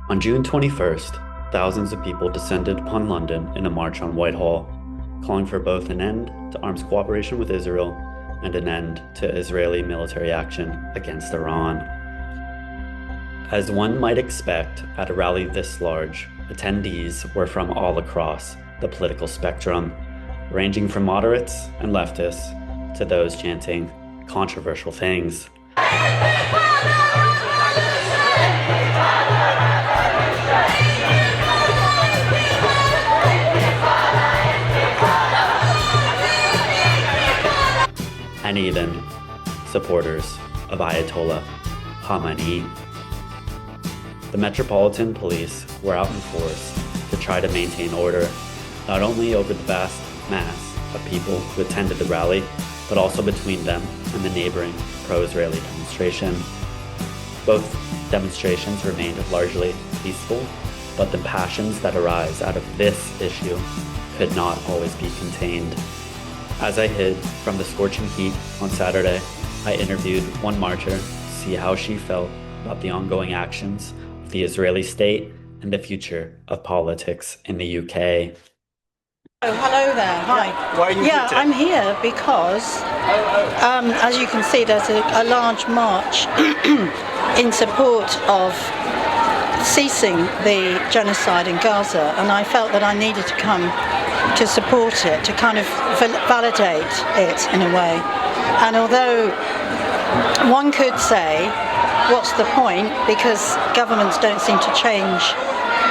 On June 21st, thousands of people descended upon London in a march on Whitehall, calling for both an end to arms cooperation with Israel and an end to Israeli military action against Iran. As one might expect at a rally this large, attendees were from all across the political spectrum, ranging from moderates and leftists to those chanting controversial things. And even supporters of Ayatollah Khamenei. The Metropolitan Police were out in force to try to maintain order, not only over the vast mass of people who attended the rally, but also between them and the neighboring pro-Israeli demonstration. Both demonstrations remained largely peaceful, but the passions that arise out of this issue could not always be contained. As I hid from the scorching heat on Saturday, I interviewed one marcher to see how she felt about the ongoing actions of the Israeli state and the future of politics in the UK. Oh, hello there. Hi. Why are you here today? I'm here because, as you can see, there's a large march in support of ceasing the genocide in Gaza, and I felt that I needed to come to support it, to kind of validate it in a way. And although one could say, what's the point, because governments don't seem to change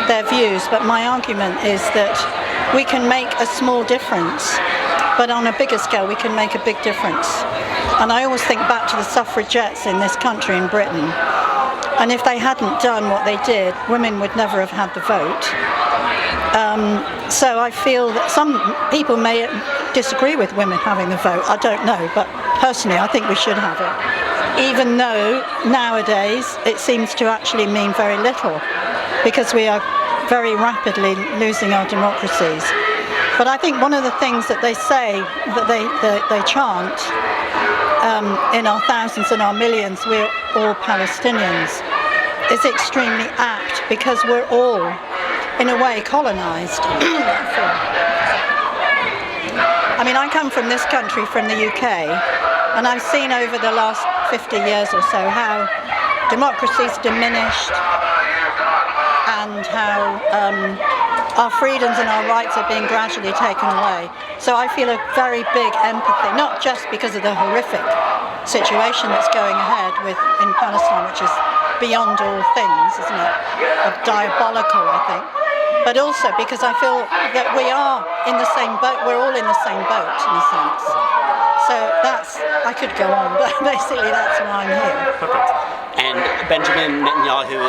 their views, but my argument is that we can make a small difference, but on a bigger scale we can make a big difference. And I always think back to the suffragettes in this country, in Britain, and if they hadn't done what they did, women would never have had the vote. So I feel that some people may disagree with women having the vote, I don't know, but personally I think we should have it, even though nowadays it seems to actually mean very little, because we are very rapidly losing our democracies. But I think one of the things that they say, that they chant in our thousands and our millions, we're all Palestinians, is extremely apt, because we're all, in a way, colonized. I mean, I come from this country, from the UK, and I've seen over the last 50 years or so how democracy's diminished and how our freedoms and our rights are being gradually taken away. So I feel a very big empathy, not just because of the horrific situation that's going ahead in Palestine, which is beyond all things, isn't it? Diabolical, I think. But also because I feel that we are in the same boat, we're all in the same boat in a sense. So I could go on, but basically that's why I'm here. Perfect. And Benjamin Netanyahu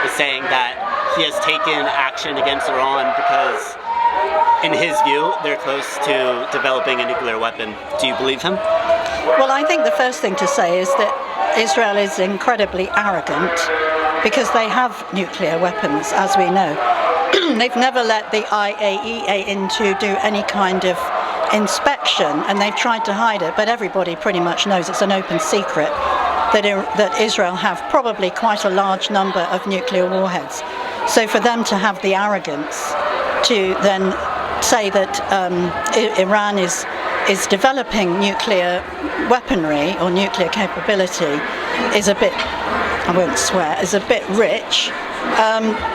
is saying that he has taken action against Iran because, in his view, they're close to developing a nuclear weapon. Do you believe him? Well, I think the first thing to say is that Israel is incredibly arrogant because they have nuclear weapons, as we know. They've never let the IAEA in to do any kind of inspection, and they've tried to hide it, but everybody pretty much knows it's an open secret that Israel have probably quite a large number of nuclear warheads. So for them to have the arrogance to then say that Iran is developing nuclear weaponry or nuclear capability is a bit, I won't swear, is a bit rich.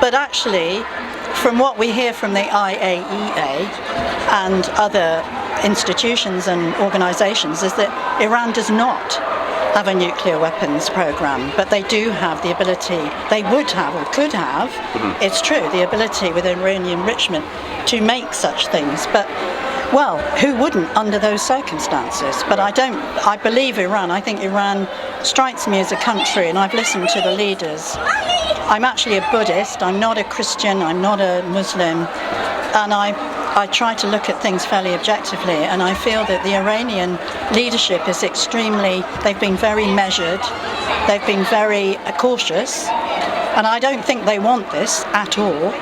But actually, from what we hear from the IAEA and other institutions and organizations, is that Iran does not have a nuclear weapons program, but they do have the ability, they would have or could have, it's true, the ability with uranium enrichment to make such things. But, well, who wouldn't under those circumstances? But I believe Iran. I think Iran strikes me as a country, and I've listened to the leaders. I'm actually a Buddhist, I'm not a Christian, I'm not a Muslim, and I try to look at things fairly objectively, and I feel that the Iranian leadership is they've been very measured, they've been very cautious, and I don't think they want this at all.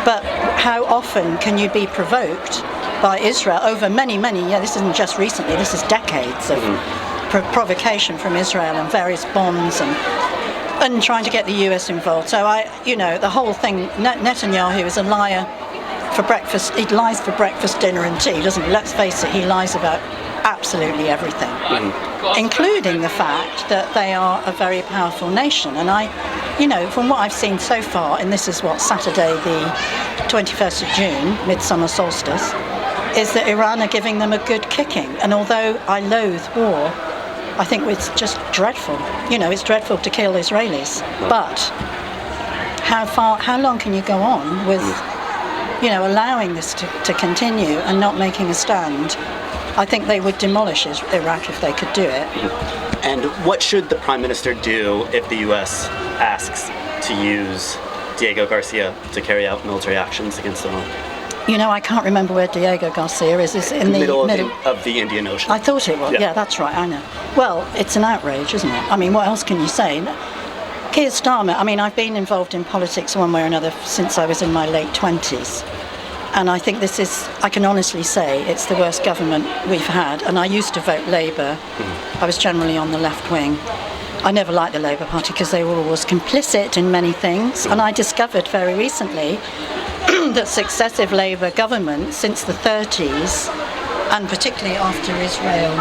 But how often can you be provoked by Israel over many years? This isn't just recently, this is decades of provocation from Israel and various bombs and and trying to get the US involved. So the whole thing, Netanyahu is a liar for breakfast. He lies for breakfast, dinner and tea, doesn't he? Let's face it, he lies about absolutely everything, including the fact that they are a very powerful nation. And from what I've seen so far, and this is Saturday the 21st of June, midsummer solstice, is that Iran are giving them a good kicking. And although I loathe war, I think it's just dreadful. It's dreadful to kill Israelis. But how long can you go on with, allowing this to continue and not making a stand? I think they would demolish Iraq if they could do it. And what should the Prime Minister do if the U.S. asks to use Diego Garcia to carry out military actions against Iran? I can't remember where Diego Garcia is. Is it in the middle of the Indian Ocean? I thought it was. Yeah, that's right. I know. Well, it's an outrage, isn't it? I mean, what else can you say? Keir Starmer. I mean, I've been involved in politics one way or another since I was in my late 20s. And I think I can honestly say, it's the worst government we've had. And I used to vote Labour. I was generally on the left wing. I never liked the Labour Party because they were always complicit in many things. And I discovered very recently that successive Labour governments since the 30s, and particularly after Israel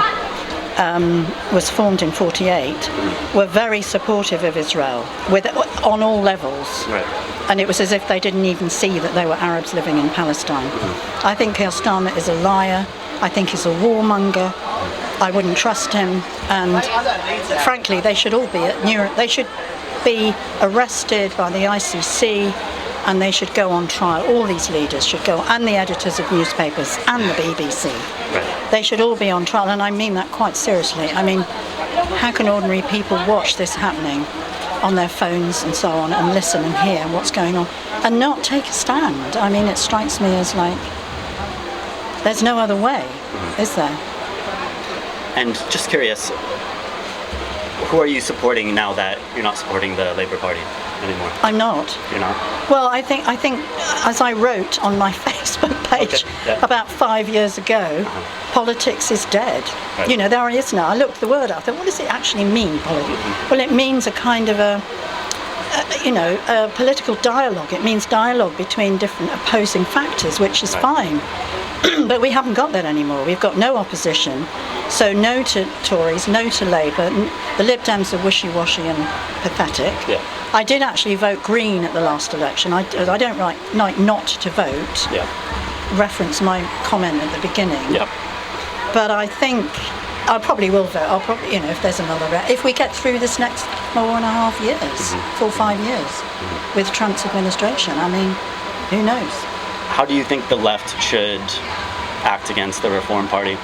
was formed in 1948, were very supportive of Israel on all levels. Right. And it was as if they didn't even see that there were Arabs living in Palestine. I think Keir Starmer is a liar. I think he's a warmonger. I wouldn't trust him. And frankly, they should all they should be arrested by the ICC, and they should go on trial. All these leaders should go, and the editors of newspapers and the BBC. Right. They should all be on trial, and I mean that quite seriously. I mean, how can ordinary people watch this happening on their phones and so on and listen and hear what's going on and not take a stand? I mean, it strikes me as like there's no other way, is there? And just curious, who are you supporting now that you're not supporting the Labour Party anymore? I'm not. You're not? Well, I think as I wrote on my Facebook page about 5 years ago, politics is dead. Right. There is now. I looked the word up. I thought, what does it actually mean, politics? Well, it means a kind of a political dialogue. It means dialogue between different opposing factors, which is fine. But we haven't got that anymore. We've got no opposition. So no to Tories, no to Labour. The Lib Dems are wishy-washy and pathetic. Yeah. I did actually vote Green at the last election. I don't like not to vote. Yeah. Reference my comment at the beginning. Yeah. But I think I probably will vote. I'll probably, if there's another, if we get through this next 4.5 years, 4 or 5 years with Trump's administration. I mean, who knows? How do you think the left should act against the Reform Party?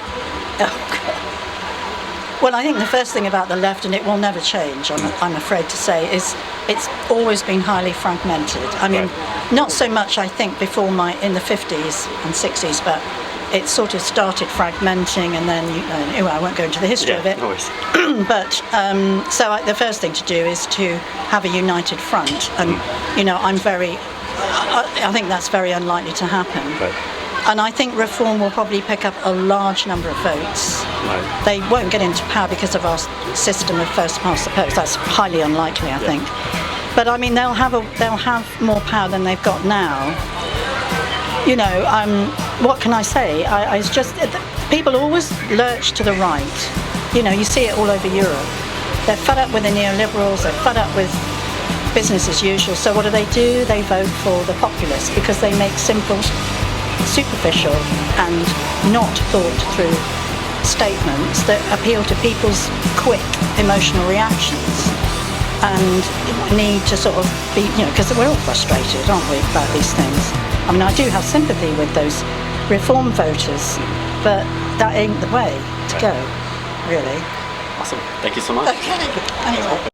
Oh, God. Well, I think the first thing about the left, and it will never change, I'm afraid to say, is it's always been highly fragmented. I mean, not so much, I think, in the 50s and 60s, but it sort of started fragmenting, and then, I won't go into the history of it. No worries. But, the first thing to do is to have a united front, and, I think that's very unlikely to happen. Right. And I think Reform will probably pick up a large number of votes. Right. They won't get into power because of our system of first past the post. That's highly unlikely, I think. But I mean, they'll have more power than they've got now. What can I say? It's just people always lurch to the right. You see it all over Europe. They're fed up with the neoliberals. They're fed up with business as usual. So what do? They vote for the populists because they make simple, superficial and not thought through statements that appeal to people's quick emotional reactions and need to sort of be, because we're all frustrated, aren't we, about these things. I mean, I do have sympathy with those Reform voters, but that ain't the way to go, really. Awesome. Thank you so much. Okay. Anyway.